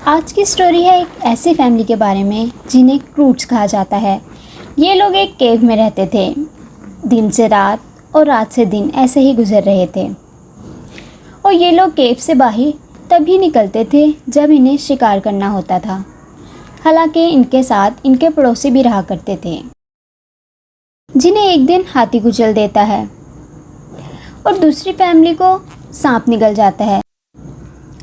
आज की स्टोरी है एक ऐसी फैमिली के बारे में जिन्हें क्रूट्स कहा जाता है। ये लोग एक केव में रहते थे। दिन से रात और रात से दिन ऐसे ही गुजर रहे थे और ये लोग केव से बाहर तभी निकलते थे जब इन्हें शिकार करना होता था। हालांकि इनके साथ इनके पड़ोसी भी रहा करते थे जिन्हें एक दिन हाथी कुचल देता है और दूसरी फैमिली को सांप निगल जाता है।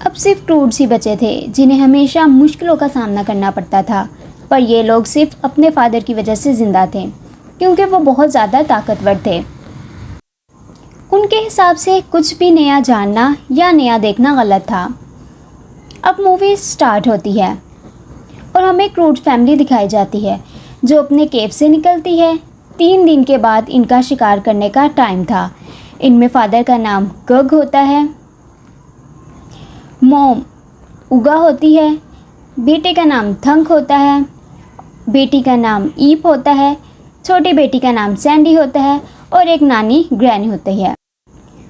अब सिर्फ क्रूट्स ही बचे थे जिन्हें हमेशा मुश्किलों का सामना करना पड़ता था, पर ये लोग सिर्फ अपने फादर की वजह से ज़िंदा थे क्योंकि वो बहुत ज़्यादा ताकतवर थे। उनके हिसाब से कुछ भी नया जानना या नया देखना गलत था। अब मूवी स्टार्ट होती है और हमें क्रूट फैमिली दिखाई जाती है जो अपने केव से निकलती है। 3 दिन के बाद इनका शिकार करने का टाइम था। इनमें फादर का नाम गग होता है, मॉम उगा होती है, बेटे का नाम थंक होता है, बेटी का नाम ईप होता है, छोटी बेटी का नाम सैंडी होता है और एक नानी ग्रैनी होती है।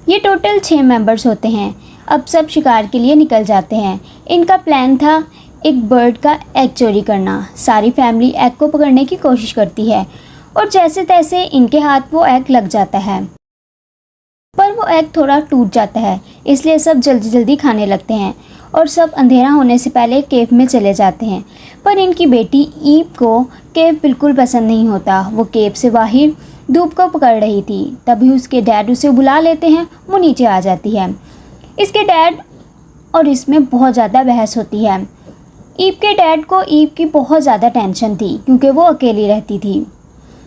ये टोटल 6 मेंबर्स होते हैं। अब सब शिकार के लिए निकल जाते हैं। इनका प्लान था एक बर्ड का एग चोरी करना। सारी फैमिली एग को पकड़ने की कोशिश करती है और जैसे तैसे इनके हाथ वो एग लग जाता है, पर वो एग थोड़ा टूट जाता है, इसलिए सब जल्दी जल्दी खाने लगते हैं और सब अंधेरा होने से पहले केव में चले जाते हैं। पर इनकी बेटी ईप को केव बिल्कुल पसंद नहीं होता। वो केव से बाहर धूप को पकड़ रही थी, तभी उसके डैड उसे बुला लेते हैं। वो नीचे आ जाती है। इसके डैड और इसमें बहुत ज़्यादा बहस होती है। ईप के डैड को ईप की बहुत ज़्यादा टेंशन थी क्योंकि वो अकेली रहती थी।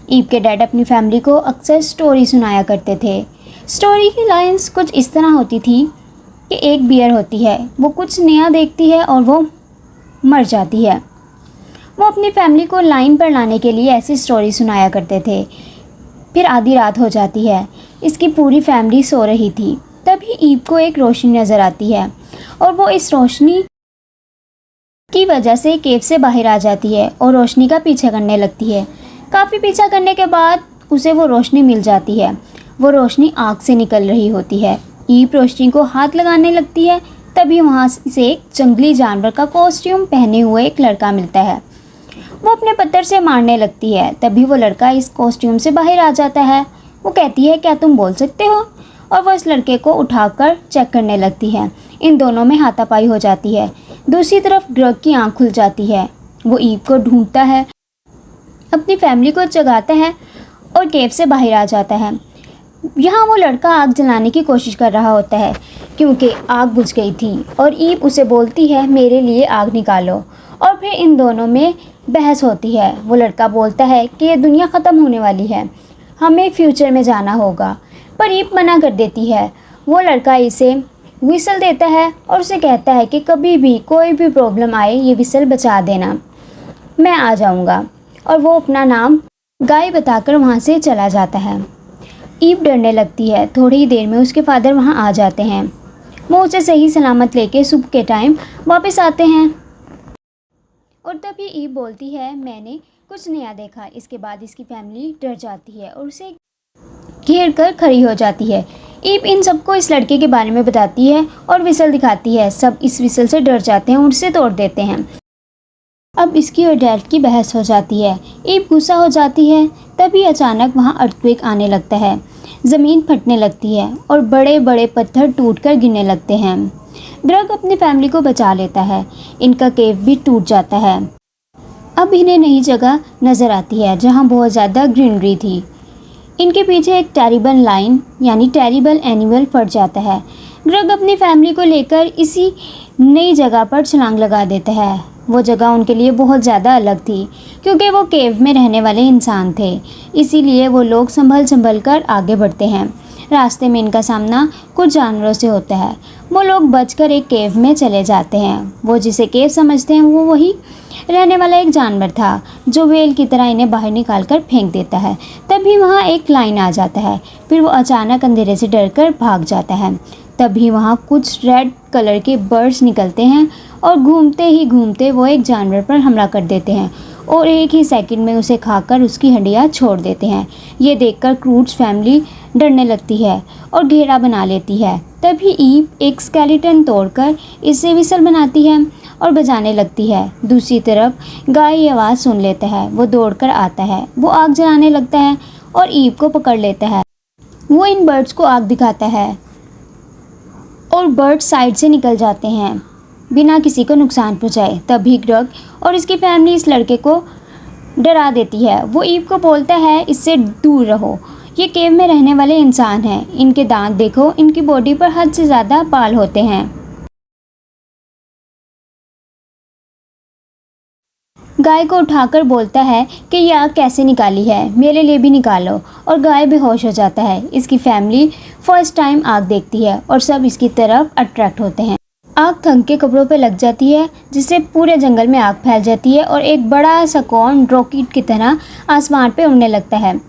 ईप के डैड अपनी फैमिली को अक्सर स्टोरी सुनाया करते थे। स्टोरी की लाइंस कुछ इस तरह होती थी कि एक बियर होती है, वो कुछ नया देखती है और वो मर जाती है। वो अपनी फैमिली को लाइन पर लाने के लिए ऐसी स्टोरी सुनाया करते थे। फिर आधी रात हो जाती है। इसकी पूरी फैमिली सो रही थी, तभी ईप को एक रोशनी नज़र आती है और वो इस रोशनी की वजह से केव से बाहर आ जाती है और रोशनी का पीछा करने लगती है। काफ़ी पीछा करने के बाद उसे वो रोशनी मिल जाती है। वो रोशनी आग से निकल रही होती है। ईप रोशनी को हाथ लगाने लगती है, तभी वहाँ से एक जंगली जानवर का कॉस्ट्यूम पहने हुए एक लड़का मिलता है। वो अपने पत्थर से मारने लगती है, तभी वो लड़का इस कॉस्ट्यूम से बाहर आ जाता है। वो कहती है, क्या तुम बोल सकते हो? और वो इस लड़के को उठाकर चेक करने लगती है। इन दोनों में हाथापाई हो जाती है। दूसरी तरफ ग्रग की आँख खुल जाती है। वो ईप को ढूंढता है, अपनी फैमिली को जगाता है और केव से बाहर आ जाता है। यहाँ वो लड़का आग जलाने की कोशिश कर रहा होता है क्योंकि आग बुझ गई थी और ईप उसे बोलती है, मेरे लिए आग निकालो। और फिर इन दोनों में बहस होती है। वो लड़का बोलता है कि ये दुनिया ख़त्म होने वाली है, हमें फ्यूचर में जाना होगा, पर ईप मना कर देती है। वो लड़का इसे विसल देता है और उसे कहता है कि कभी भी कोई भी प्रॉब्लम आए ये विसल बचा देना, मैं आ जाऊँगा। और वो अपना नाम गाय बताकर वहाँ से चला जाता है। ईप डरने लगती है। थोड़ी ही देर में उसके फादर वहाँ आ जाते हैं। वो उसे सही सलामत लेके सुबह के टाइम वापस आते हैं और तभी ईप बोलती है, मैंने कुछ नया देखा। इसके बाद इसकी फैमिली डर जाती है और उसे घेर कर खड़ी हो जाती है। ईप इन सबको इस लड़के के बारे में बताती है और विसल दिखाती है। सब इस विसल से डर जाते हैं और उसे तोड़ देते हैं। अब इसकी और डैड की बहस हो जाती है। ईप गुस्सा हो जाती है, तभी अचानक वहाँ अर्थक्वेक आने लगता है। ज़मीन फटने लगती है और बड़े बड़े पत्थर टूटकर गिरने लगते हैं। ग्रग अपनी फैमिली को बचा लेता है। इनका केव भी टूट जाता है। अब इन्हें नई जगह नज़र आती है जहाँ बहुत ज़्यादा ग्रीनरी थी। इनके पीछे एक टेरिबल लाइन यानी टेरिबल एनिमल फट जाता है। ग्रग अपनी फैमिली को लेकर इसी नई जगह पर छलांग लगा देता है। वो जगह उनके लिए बहुत ज़्यादा अलग थी क्योंकि वो केव में रहने वाले इंसान थे, इसीलिए वो लोग संभल कर आगे बढ़ते हैं। रास्ते में इनका सामना कुछ जानवरों से होता है। वो लोग बचकर एक केव में चले जाते हैं। वो जिसे केव समझते हैं वो वही रहने वाला एक जानवर था जो वेल की तरह इन्हें बाहर निकाल कर फेंक देता है। तभी वहाँ एक लाइन आ जाता है। फिर वो अचानक अंधेरे से डरकर भाग जाता है। तभी वहाँ कुछ रेड कलर के बर्ड्स निकलते हैं और घूमते ही घूमते वो एक जानवर पर हमला कर देते हैं और एक ही सेकंड में उसे खाकर उसकी हड्डियाँ छोड़ देते हैं। ये देखकर क्रूट्स फैमिली डरने लगती है और घेरा बना लेती है। तभी ईप एक स्केलेटन तोड़कर इसे विसल बनाती है और बजाने लगती है। दूसरी तरफ गाय ये आवाज़ सुन लेता है, वो दौड़कर आता है, वो आग जलाने लगता है और ईव को पकड़ लेता है। वो इन बर्ड्स को आग दिखाता है और बर्ड्स साइड से निकल जाते हैं बिना किसी को नुकसान पहुंचाए। तभी ग्रग और इसकी फैमिली इस लड़के को डरा देती है। वो ईव को बोलता है इससे दूर रहो, ये केव में रहने वाले इंसान हैं, इनके दांत देखो, इनकी बॉडी पर हद से ज़्यादा बाल होते हैं। गाय को उठाकर बोलता है कि ये आग कैसे निकाली है, मेरे लिए भी निकालो, और गाय बेहोश हो जाता है। इसकी फैमिली फर्स्ट टाइम आग देखती है और सब इसकी तरफ अट्रैक्ट होते हैं। आग थंग के कपड़ों पे लग जाती है, जिससे पूरे जंगल में आग फैल जाती है और एक बड़ा सा कौन रॉकेट की तरह आसमान पे उड़ने लगता है।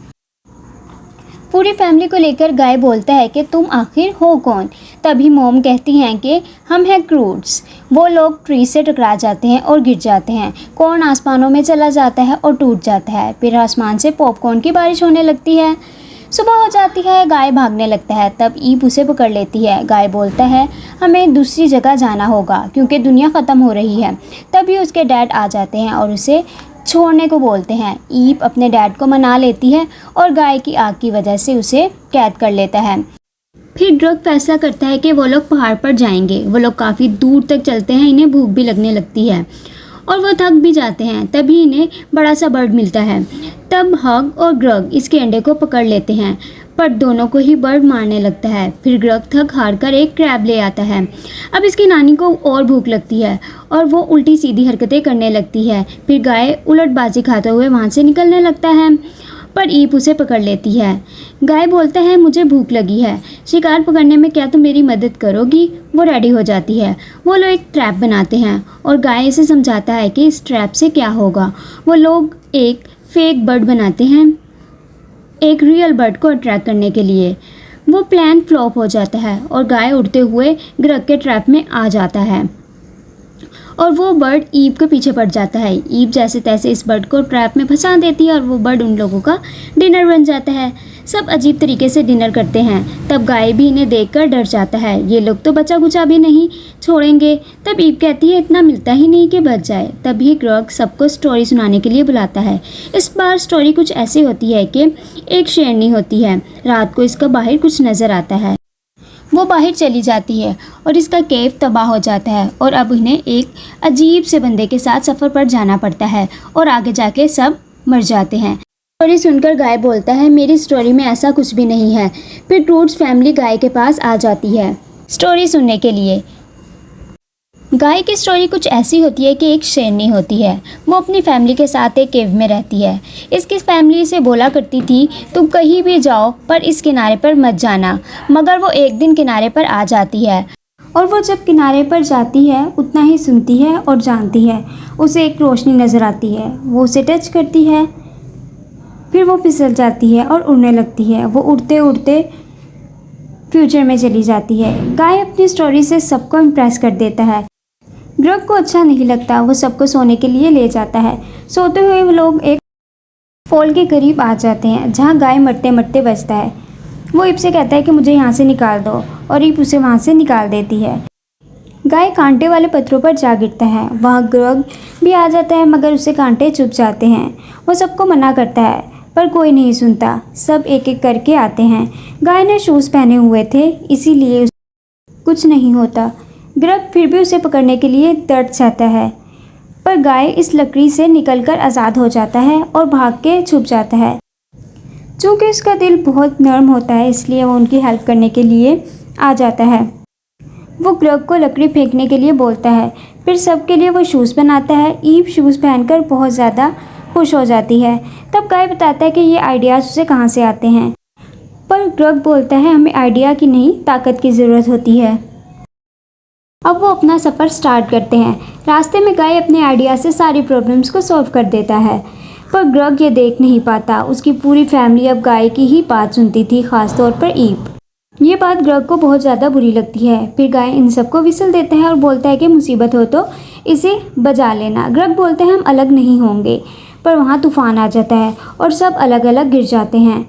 पूरी फैमिली को लेकर गाय बोलता है कि तुम आखिर हो कौन। तभी मॉम कहती हैं कि हम हैं क्रूड्स। वो लोग ट्री से टकरा जाते हैं और गिर जाते हैं। कॉर्न आसमानों में चला जाता है और टूट जाता है। फिर आसमान से पॉपकॉर्न की बारिश होने लगती है। सुबह हो जाती है, गाय भागने लगता है। तब ईव उसे पकड़ लेती है। गाय बोलता है हमें दूसरी जगह जाना होगा क्योंकि दुनिया ख़त्म हो रही है। तभी उसके डैड आ जाते हैं और उसे छोड़ने को बोलते हैं। ईव अपने डैड को मना लेती है और गाय की आग की वजह से उसे कैद कर लेता है। फिर ग्रग फैसला करता है कि वो लोग पहाड़ पर जाएंगे। वो लोग काफ़ी दूर तक चलते हैं, इन्हें भूख भी लगने लगती है और वो थक भी जाते हैं। तभी इन्हें बड़ा सा बर्ड मिलता है। तब हग और ग्रग इसके अंडे को पकड़ लेते हैं, पर दोनों को ही बर्ड मारने लगता है। फिर ग्रग थक हार कर एक क्रैब ले आता है। अब इसकी नानी को और भूख लगती है और वो उल्टी सीधी हरकतें करने लगती है। फिर गाय उलटबाजी खाते हुए वहाँ से निकलने लगता है, पर ईप उसे पकड़ लेती है। गाय बोलता है मुझे भूख लगी है, शिकार पकड़ने में क्या तुम मेरी मदद करोगी। वो रेडी हो जाती है। वो लोग एक ट्रैप बनाते हैं और गाय इसे समझाता है कि इस ट्रैप से क्या होगा। वो लोग एक फेक बर्ड बनाते हैं एक रियल बर्ड को अट्रैक्ट करने के लिए। वो प्लान फ्लॉप हो जाता है और गाय उड़ते हुए ग्रग के ट्रैप में आ जाता है और वो बर्ड ईव के पीछे पड़ जाता है। ईव जैसे तैसे इस बर्ड को ट्रैप में फंसा देती है और वो बर्ड उन लोगों का डिनर बन जाता है। सब अजीब तरीके से डिनर करते हैं। तब गाय भी इन्हें देखकर डर जाता है, ये लोग तो बचा कुचा भी नहीं छोड़ेंगे। तब ईव कहती है इतना मिलता ही नहीं कि बच जाए। तभी ग्रग सबको स्टोरी सुनाने के लिए बुलाता है। इस बार स्टोरी कुछ ऐसी होती है कि एक शेरनी होती है। रात को इसका बाहर कुछ नज़र आता है। वो बाहर चली जाती है और इसका केव तबाह हो जाता है और अब इन्हें एक अजीब से बंदे के साथ सफ़र पर जाना पड़ता है और आगे जाके सब मर जाते हैं। स्टोरी सुनकर गाय बोलता है मेरी स्टोरी में ऐसा कुछ भी नहीं है। फिर क्रूड्स फैमिली गाय के पास आ जाती है स्टोरी सुनने के लिए। गाय की स्टोरी कुछ ऐसी होती है कि एक शेरनी होती है। वो अपनी फैमिली के साथ एक केव में रहती है। इसकी फैमिली से बोला करती थी तुम कहीं भी जाओ पर इस किनारे पर मत जाना। मगर वो एक दिन किनारे पर आ जाती है और वो जब किनारे पर जाती है उतना ही सुनती है और जानती है। उसे एक रोशनी नज़र आती है। वो उसे टच करती है, फिर वो फिसल जाती है और उड़ने लगती है। वो उड़ते उड़ते फ्यूचर में चली जाती है। गाय अपनी स्टोरी से सबको इम्प्रेस कर देता है। ग्रग को अच्छा नहीं लगता। वो सबको सोने के लिए ले जाता है। सोते हुए वो लोग एक फॉल के करीब आ जाते हैं जहाँ गाय मरते मरते बचता है। वो ईप से कहता है कि मुझे यहाँ से निकाल दो और ईप उसे वहाँ से निकाल देती है। गाय कांटे वाले पत्थरों पर जा गिरता है। वहाँ ग्रग भी आ जाता है मगर उसे कांटे चुभ जाते हैं। वो सबको मना करता है पर कोई नहीं सुनता। सब एक एक करके आते हैं। गाय ने शूज़ पहने हुए थे इसीलिए कुछ नहीं होता। ग्रग फिर भी उसे पकड़ने के लिए दर्द सहता है पर गाय इस लकड़ी से निकलकर आज़ाद हो जाता है और भाग के छुप जाता है। चूँकि उसका दिल बहुत नर्म होता है इसलिए वो उनकी हेल्प करने के लिए आ जाता है। वो ग्रग को लकड़ी फेंकने के लिए बोलता है। फिर सबके लिए वो शूज़ बनाता है। ईव शूज़ पहनकर बहुत ज़्यादा खुश हो जाती है। तब गाय बताता है कि ये आइडियाज़ उसे कहाँ से आते हैं, पर ग्रग बोलता है हमें आइडिया की नहीं ताकत की ज़रूरत होती है। अब वो अपना सफ़र स्टार्ट करते हैं। रास्ते में गाय अपने आइडिया से सारी प्रॉब्लम्स को सॉल्व कर देता है पर ग्रग ये देख नहीं पाता। उसकी पूरी फैमिली अब गाय की ही बात सुनती थी, ख़ासतौर पर ईव। ये बात ग्रग को बहुत ज़्यादा बुरी लगती है। फिर गाय इन सबको विसल देता है और बोलता है कि मुसीबत हो तो इसे बजा लेना। ग्रग बोलते हैं हम अलग नहीं होंगे, पर वहाँ तूफ़ान आ जाता है और सब अलग अलग गिर जाते हैं।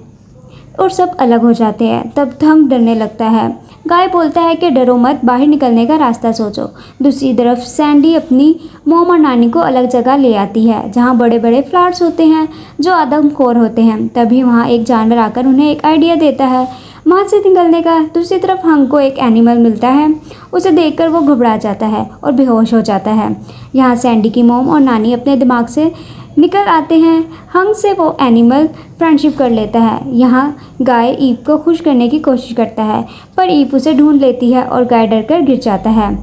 और सब अलग हो जाते हैं। तब थंग डरने लगता है। गाय बोलता है कि डरो मत, बाहर निकलने का रास्ता सोचो। दूसरी तरफ सैंडी अपनी मॉम और नानी को अलग जगह ले आती है जहाँ बड़े बड़े फ्लैट्स होते हैं जो आदमखोर होते हैं। तभी वहाँ एक जानवर आकर उन्हें एक आइडिया देता है वहाँ से निकलने का। दूसरी तरफ हंग को एक एनिमल मिलता है। उसे देखकर वो घबरा जाता है और बेहोश हो जाता है। यहाँ सैंडी की मॉम और नानी अपने दिमाग से निकल आते हैं। हंग से वो एनिमल फ्रेंडशिप कर लेता है। यहाँ गाय ईप को खुश करने की कोशिश करता है पर ईप उसे ढूंढ लेती है और गाय डरकर गिर जाता है।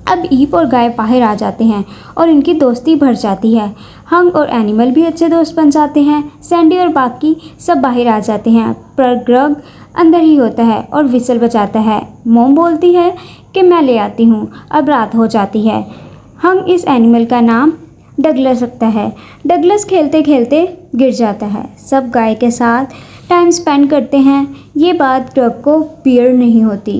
अब ईप और गाय बाहर आ जाते हैं और इनकी दोस्ती बढ़ जाती है। हंग और एनिमल भी अच्छे दोस्त बन जाते हैं। सैंडी और बाकी सब बाहर आ जाते हैं पर ग्रग अंदर ही होता है और विसल बजाता है। मोम बोलती है कि मैं ले आती हूँ। अब रात हो जाती है। हंग इस एनिमल का नाम डगलस रखता है। डगलस खेलते खेलते गिर जाता है। सब गाय के साथ टाइम स्पेंड करते हैं। ये बात ग्रग को बियर नहीं होती।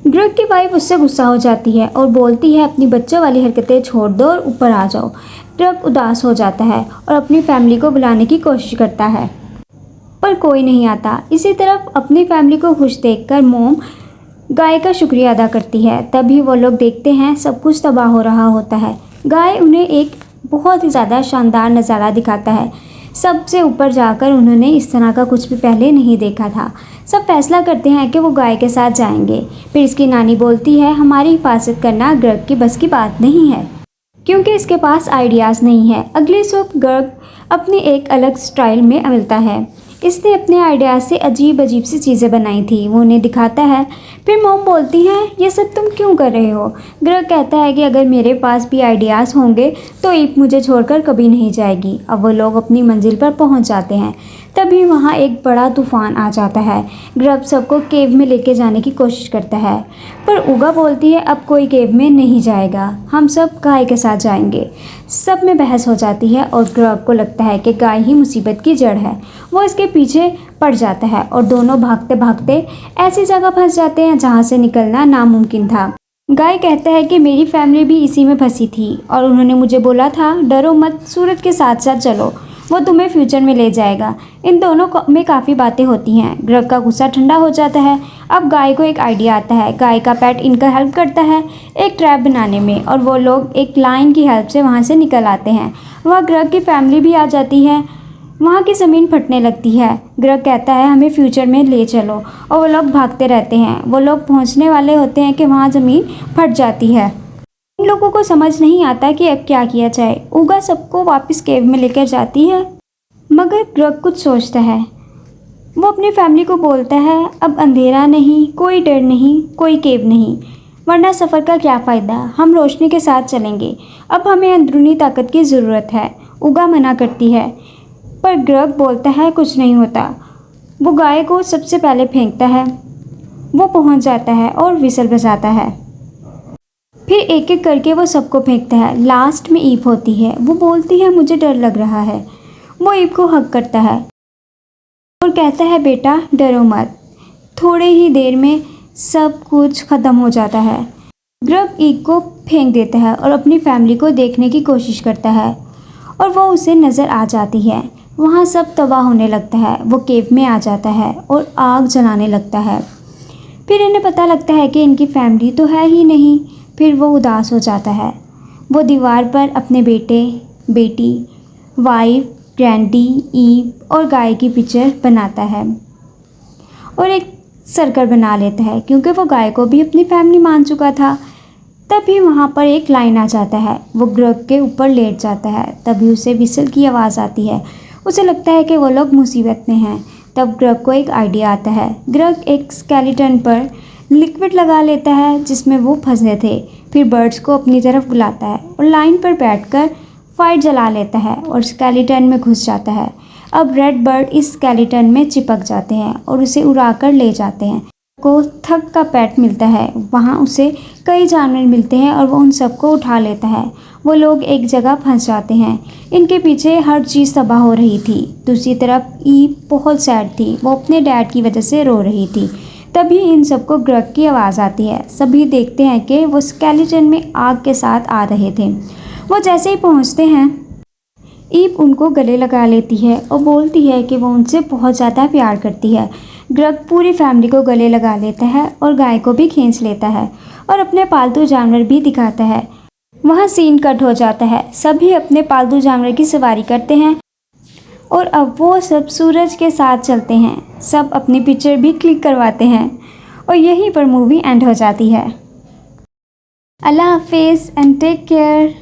ग्रग की वाइफ उससे गुस्सा हो जाती है और बोलती है अपनी बच्चों वाली हरकतें छोड़ दो और ऊपर आ जाओ। ग्रग उदास हो जाता है और अपनी फैमिली को बुलाने की कोशिश करता है पर कोई नहीं आता। इसी तरफ अपनी फैमिली को खुश देखकर मोम गाय का शुक्रिया अदा करती है। तभी वो लोग देखते हैं सब कुछ तबाह हो रहा होता है। गाय उन्हें एक बहुत ही ज़्यादा शानदार नज़ारा दिखाता है। सबसे ऊपर जाकर उन्होंने इस तरह का कुछ भी पहले नहीं देखा था। सब फैसला करते हैं कि वो गाय के साथ जाएंगे। फिर इसकी नानी बोलती है हमारी हिफाजत करना ग्रग की बस की बात नहीं है क्योंकि इसके पास आइडियाज़ नहीं है। अगली सुबह ग्रग अपनी एक अलग स्टाइल में मिलता है। इसने अपने आइडियाज़ से अजीब अजीब सी चीज़ें बनाई थी। वो उन्हें दिखाता है। फिर मोम बोलती है ये सब तुम क्यों कर रहे हो। ग्रग कहता है कि अगर मेरे पास भी आइडियाज़ होंगे तो ईप मुझे छोड़कर कभी नहीं जाएगी। अब वो लोग अपनी मंजिल पर पहुंच जाते हैं। तभी वहाँ एक बड़ा तूफान आ जाता है। ग्रग सबको केव में लेके जाने की कोशिश करता है पर उगा बोलती है अब कोई केव में नहीं जाएगा, हम सब गाय के साथ जाएंगे। सब में बहस हो जाती है और ग्रग को लगता है कि गाय ही मुसीबत की जड़ है। वो इसके पीछे पड़ जाता है और दोनों भागते भागते ऐसी जगह फंस जाते हैं जहाँ से निकलना नामुमकिन था। गाय कहता है कि मेरी फैमिली भी इसी में फंसी थी और उन्होंने मुझे बोला था डरो मत, सूरज के साथ साथ चलो, वो तुम्हें फ्यूचर में ले जाएगा। इन दोनों में काफ़ी बातें होती हैं। ग्रग का गुस्सा ठंडा हो जाता है। अब गाय को एक आइडिया आता है। गाय का पेट इनका हेल्प करता है एक ट्रैप बनाने में और वो लोग एक लाइन की हेल्प से वहाँ से निकल आते हैं। वहाँ ग्रग की फैमिली भी आ जाती है। वहाँ की ज़मीन फटने लगती है। ग्रग कहता है हमें फ्यूचर में ले चलो और वो लोग भागते रहते हैं। वो लोग पहुँचने वाले होते हैं कि वहाँ ज़मीन फट जाती है। इन लोगों को समझ नहीं आता कि अब क्या किया जाए। उगा सबको वापस केव में लेकर जाती है मगर ग्रग कुछ सोचता है। वो अपनी फैमिली को बोलता है अब अंधेरा नहीं, कोई डर नहीं, कोई केव नहीं, वरना सफ़र का क्या फ़ायदा, हम रोशनी के साथ चलेंगे। अब हमें अंदरूनी ताकत की ज़रूरत है। उगा मना करती है पर ग्रग बोलता है कुछ नहीं होता। वो गाय को सबसे पहले फेंकता है। वो पहुंच जाता है और विसल बजाता है। फिर एक एक करके वो सबको फेंकता है। लास्ट में ईप होती है। वो बोलती है मुझे डर लग रहा है। वो ईप को हक करता है और कहता है बेटा डरो मत, थोड़े ही देर में सब कुछ ख़त्म हो जाता है। ग्रग ईप को फेंक देता है और अपनी फैमिली को देखने की कोशिश करता है और वो उसे नज़र आ जाती है। वहाँ सब तबाह होने लगता है। वो केव में आ जाता है और आग जलाने लगता है। फिर इन्हें पता लगता है कि इनकी फैमिली तो है ही नहीं। फिर वो उदास हो जाता है। वो दीवार पर अपने बेटे, बेटी, वाइफ, ग्रैंडी, ईप और गाय की पिक्चर बनाता है और एक सर्कल बना लेता है क्योंकि वो गाय को भी अपनी फैमिली मान चुका था। तभी वहाँ पर एक लाइन आ जाता है। वो ग्रग के ऊपर लेट जाता है। तभी उसे विसल की आवाज़ आती है। उसे लगता है कि वो लोग मुसीबत में हैं। तब ग्रग को एक आइडिया आता है। ग्रग एक स्केलेटन पर लिक्विड लगा लेता है जिसमें वो फंसे थे। फिर बर्ड्स को अपनी तरफ बुलाता है और लाइन पर बैठकर फाइट जला लेता है और स्केलेटन में घुस जाता है। अब रेड बर्ड इस स्केलेटन में चिपक जाते हैं और उसे उड़ाकर ले जाते हैं। को थक का पेट मिलता है। वहाँ उसे कई जानवर मिलते हैं और वो उन सबको उठा लेता है। वो लोग एक जगह फंस जाते हैं। इनके पीछे हर चीज़ तबाह हो रही थी। दूसरी तरफ ईप बहुत सैड थी। वो अपने डैड की वजह से रो रही थी। तभी इन सबको ग्रग की आवाज़ आती है। सभी देखते हैं कि वो स्केलेटन में आग के साथ आ रहे थे। वो जैसे ही पहुंचते हैं ईव उनको गले लगा लेती है और बोलती है कि वो उनसे बहुत ज़्यादा प्यार करती है। ग्रग पूरी फैमिली को गले लगा लेता है और गाय को भी खींच लेता है और अपने पालतू जानवर भी दिखाता है। वहाँ सीन कट हो जाता है। सभी अपने पालतू जानवर की सवारी करते हैं और अब वो सब सूरज के साथ चलते हैं। सब अपनी पिक्चर भी क्लिक करवाते हैं और यहीं पर मूवी एंड हो जाती है। अल्लाह हाफिज़ एंड टेक केयर।